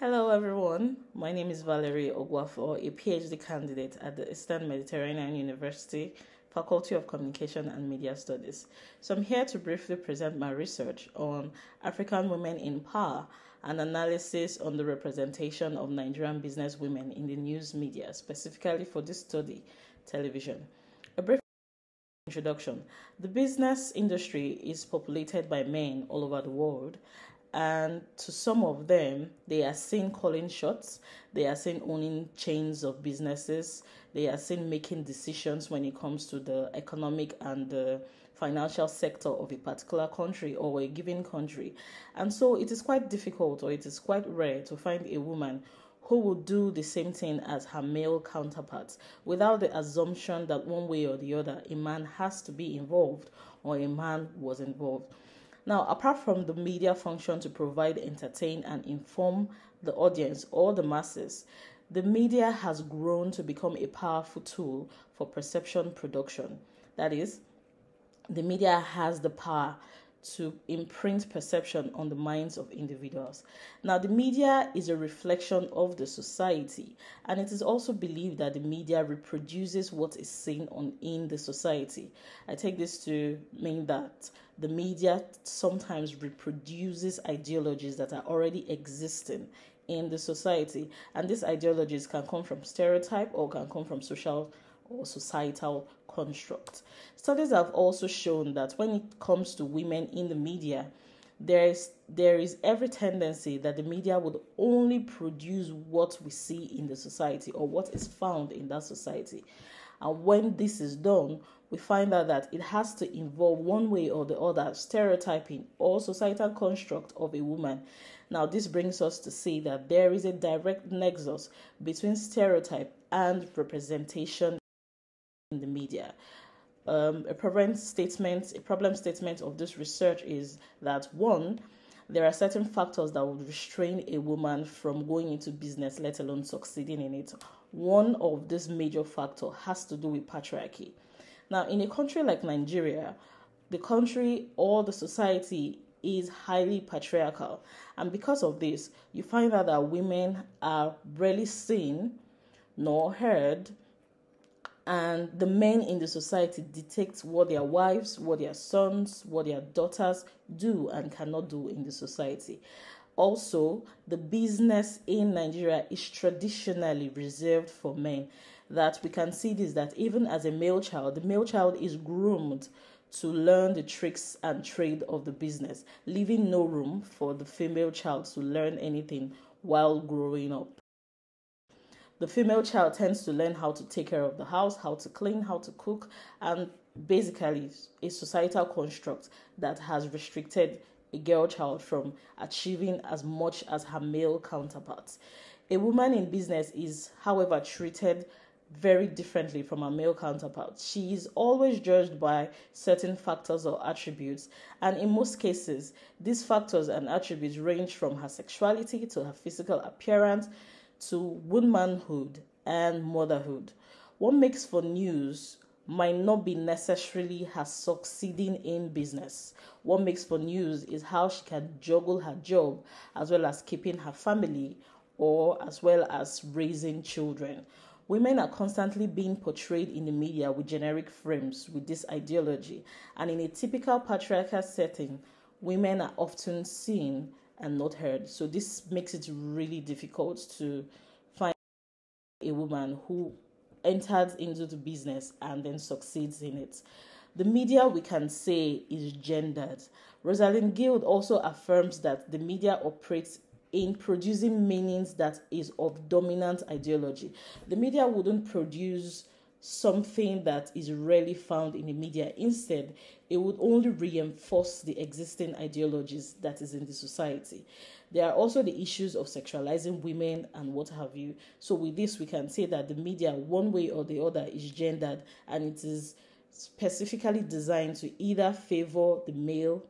Hello everyone, my name is Valerie Oguafor, a PhD candidate at the Eastern Mediterranean University, Faculty of Communication and Media Studies. So I'm here to briefly present my research on African women in power and analysis on the representation of Nigerian business women in the news media, specifically for this study, television. A brief introduction. The business industry is populated by men all over the world, and to some of them, they are seen calling shots, they are seen owning chains of businesses, they are seen making decisions when it comes to the economic and the financial sector of a particular country or a given country. And so it is quite difficult, or it is quite rare, to find a woman who will do the same thing as her male counterparts without the assumption that one way or the other a man has to be involved or a man was involved. Now, apart from the media function to provide, entertain, and inform the audience or the masses, the media has grown to become a powerful tool for perception production. That is, the media has the power to imprint perception on the minds of individuals. Now, the media is a reflection of the society, and it is also believed that the media reproduces what is seen in the society. I take this to mean that the media sometimes reproduces ideologies that are already existing in the society, and these ideologies can come from stereotype or can come from social or societal construct. Studies have also shown that when it comes to women in the media, there is every tendency that the media would only produce what we see in the society or what is found in that society. And when this is done, we find out that it has to involve one way or the other stereotyping or societal construct of a woman. Now, this brings us to see that there is a direct nexus between stereotype and representation in the media. A problem statement of this research is that, one, there are certain factors that would restrain a woman from going into business, let alone succeeding in it. One of these major factors has to do with patriarchy. Now, in a country like Nigeria, the country or the society is highly patriarchal. And because of this, you find out that women are rarely seen nor heard, and the men in the society dictate what their wives, what their sons, what their daughters do and cannot do in the society. Also, the business in Nigeria is traditionally reserved for men. That we can see this, that even as a male child, the male child is groomed to learn the tricks and trade of the business, leaving no room for the female child to learn anything while growing up. The female child tends to learn how to take care of the house, how to clean, how to cook, and basically a societal construct that has restricted a girl child from achieving as much as her male counterparts. A woman in business is, however, treated very differently from her male counterpart. She is always judged by certain factors or attributes, and in most cases, these factors and attributes range from her sexuality to her physical appearance to womanhood and motherhood. What makes for news might not be necessarily her succeeding in business. What makes for news is how she can juggle her job as well as keeping her family or as well as raising children. Women are constantly being portrayed in the media with generic frames with this ideology, and in a typical patriarchal setting, women are often seen and not heard. So this makes it really difficult to find a woman who enters into the business and then succeeds in it. The media, we can say, is gendered. Rosalind Guild also affirms that the media operates in producing meanings that is of dominant ideology. The media wouldn't produce something that is rarely found in the media. Instead, it would only reinforce the existing ideologies that is in the society. There are also the issues of sexualizing women and what have you. So with this, we can say that the media, one way or the other, is gendered, and it is specifically designed to either favor the male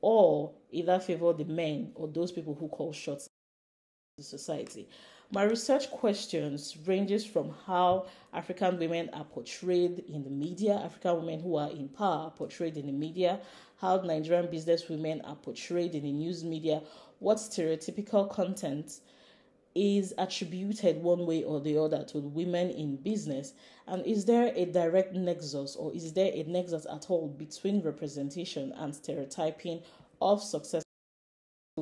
or either favor the men or those people who call shots in the society. My research questions ranges from how African women are portrayed in the media, African women who are in power are portrayed in the media, how Nigerian business women are portrayed in the news media, what stereotypical content is attributed one way or the other to women in business, and is there a direct nexus, or is there a nexus at all between representation and stereotyping of successful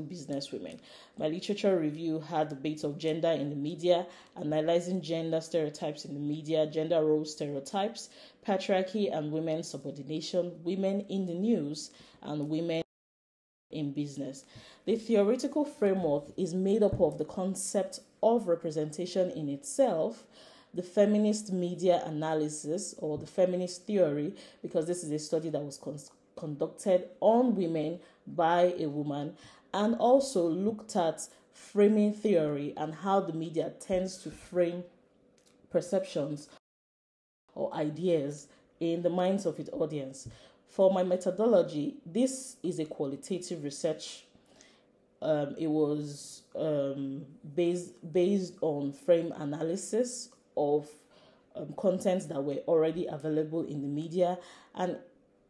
business women? My literature review had the debate of gender in the media, analyzing gender stereotypes in the media, gender role stereotypes, patriarchy and women's subordination, women in the news, and women in business. The theoretical framework is made up of the concept of representation in itself, the feminist media analysis, or the feminist theory, because this is a study that was conducted on women by a woman, and also looked at framing theory and how the media tends to frame perceptions or ideas in the minds of its audience. For my methodology, this is a qualitative research. It was based on frame analysis of contents that were already available in the media, and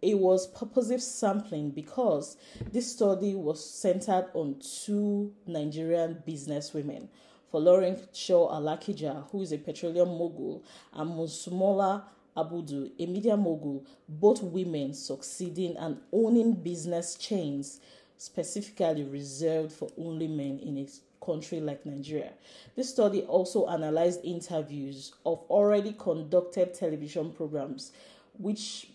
it was purposive sampling because this study was centered on two Nigerian businesswomen, Folorin Shaw Alakija, who is a petroleum mogul, and Musumola Abudu, a media mogul, both women succeeding and owning business chains specifically reserved for only men in a country like Nigeria. This study also analyzed interviews of already conducted television programs, which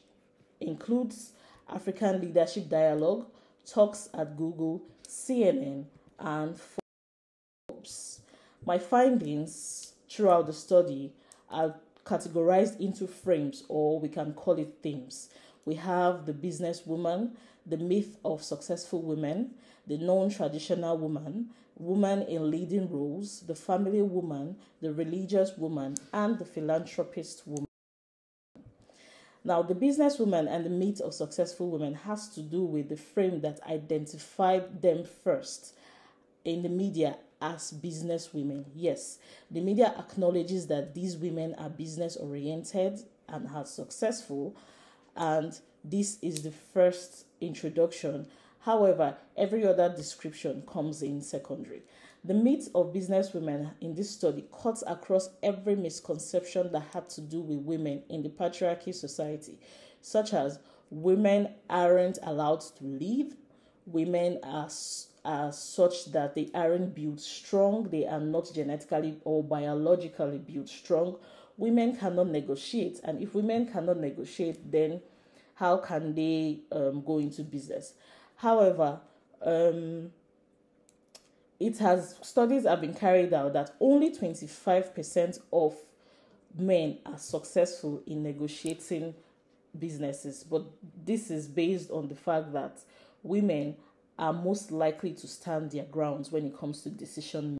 includes African Leadership Dialogue, Talks at Google, CNN, and Forbes. My findings throughout the study are categorized into frames, or we can call it themes. We have the businesswoman, the myth of successful women, the non-traditional woman, woman in leading roles, the family woman, the religious woman, and the philanthropist woman. Now, the businesswoman and the myth of successful women has to do with the frame that identified them first in the media as business women. Yes, the media acknowledges that these women are business oriented and are successful, and this is the first introduction. However, every other description comes in secondary. The myth of business women in this study cuts across every misconception that had to do with women in the patriarchy society, such as women aren't allowed to lead, women are such that they aren't built strong, they are not genetically or biologically built strong, women cannot negotiate, and if women cannot negotiate, then how can they go into business? However, studies have been carried out that only 25% of men are successful in negotiating businesses, but this is based on the fact that women are most likely to stand their grounds when it comes to decision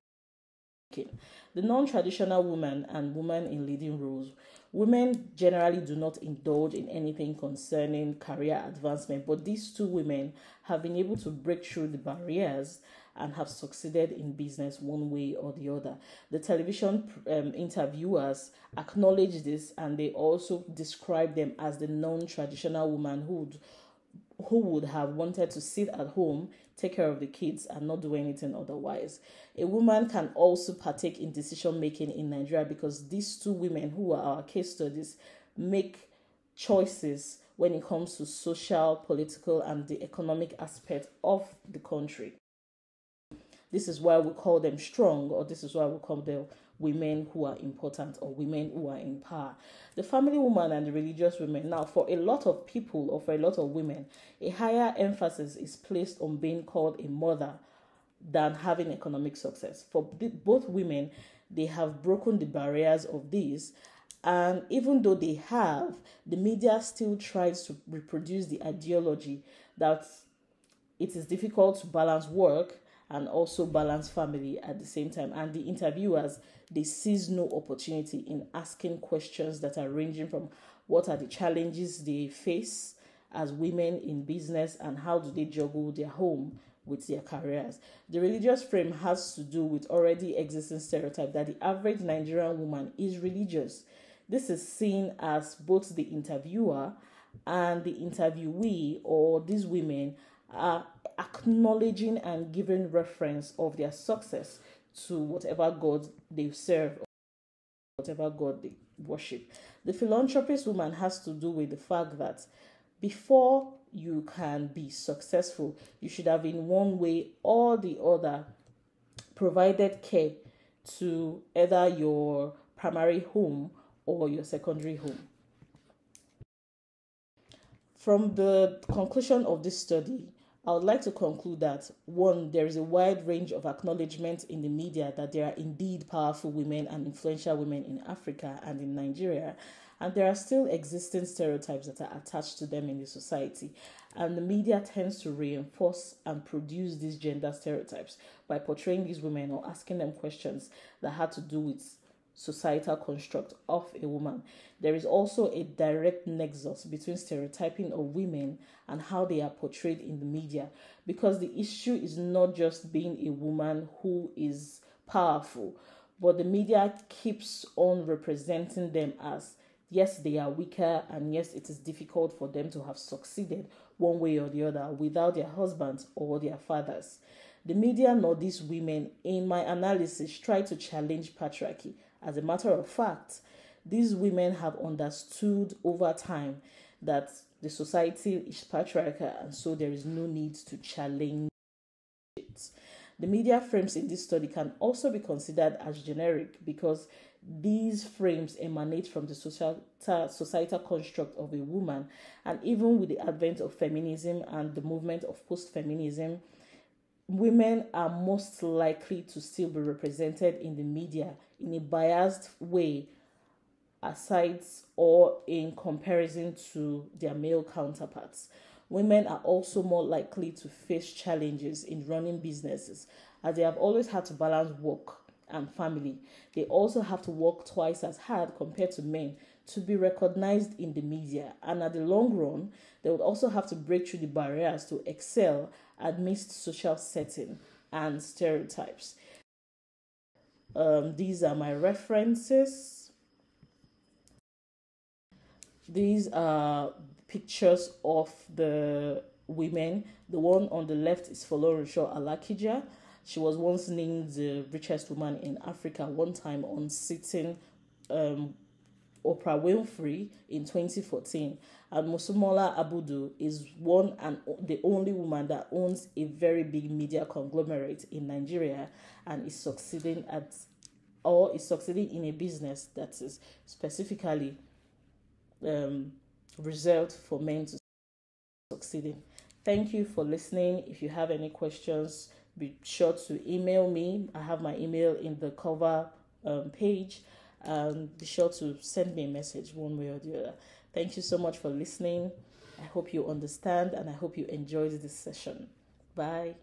making. The non-traditional woman and woman in leading roles. Women generally do not indulge in anything concerning career advancement, but these two women have been able to break through the barriers and have succeeded in business one way or the other. The television interviewers acknowledge this, and they also describe them as the non-traditional woman who would have wanted to sit at home, take care of the kids, and not do anything otherwise. A woman can also partake in decision making in Nigeria because these two women, who are our case studies, make choices when it comes to social, political, and the economic aspect of the country. This is why we call them strong, or this is why we call them women who are important or women who are in power. The family woman and the religious women. Now, for a lot of people or for a lot of women, a higher emphasis is placed on being called a mother than having economic success. For both women, they have broken the barriers of this, and even though they have, the media still tries to reproduce the ideology that it is difficult to balance work and also balance family at the same time. And the interviewers, they seize no opportunity in asking questions that are ranging from what are the challenges they face as women in business and how do they juggle their home with their careers. The religious frame has to do with already existing stereotype that the average Nigerian woman is religious. This is seen as both the interviewer and the interviewee, or these women, are acknowledging and giving reference of their success to whatever God they serve, whatever God they worship. The philanthropist woman has to do with the fact that before you can be successful, you should have in one way or the other provided care to either your primary home or your secondary home. From the conclusion of this study, I would like to conclude that, one, there is a wide range of acknowledgement in the media that there are indeed powerful women and influential women in Africa and in Nigeria, and there are still existing stereotypes that are attached to them in the society. And the media tends to reinforce and produce these gender stereotypes by portraying these women or asking them questions that had to do with societal construct of a woman. There is also a direct nexus between stereotyping of women and how they are portrayed in the media, because the issue is not just being a woman who is powerful, but the media keeps on representing them as, yes, they are weaker, and yes, it is difficult for them to have succeeded one way or the other without their husbands or their fathers. The media nor these women, in my analysis, try to challenge patriarchy. As a matter of fact, these women have understood over time that the society is patriarchal, and so there is no need to challenge it. The media frames in this study can also be considered as generic because these frames emanate from the societal construct of a woman, and even with the advent of feminism and the movement of post-feminism, women are most likely to still be represented in the media in a biased way, aside or in comparison to their male counterparts. Women are also more likely to face challenges in running businesses, as they have always had to balance work and family. They also have to work twice as hard compared to men to be recognized in the media, and at the long run, they would also have to break through the barriers to excel amidst social setting and stereotypes. These are my references. These are pictures of the women. The one on the left is Folorunsho Alakija. She was once named the richest woman in Africa one time on sitting Oprah Winfrey in 2014. And Mosumola Abudu is one and the only woman that owns a very big media conglomerate in Nigeria and is succeeding in a business that is specifically reserved for men to succeed in. Thank you for listening. If you have any questions, be sure to email me. I have my email in the cover page. Be sure to send me a message one way or the other. Thank you so much for listening. I hope you understand and I hope you enjoyed this session. Bye.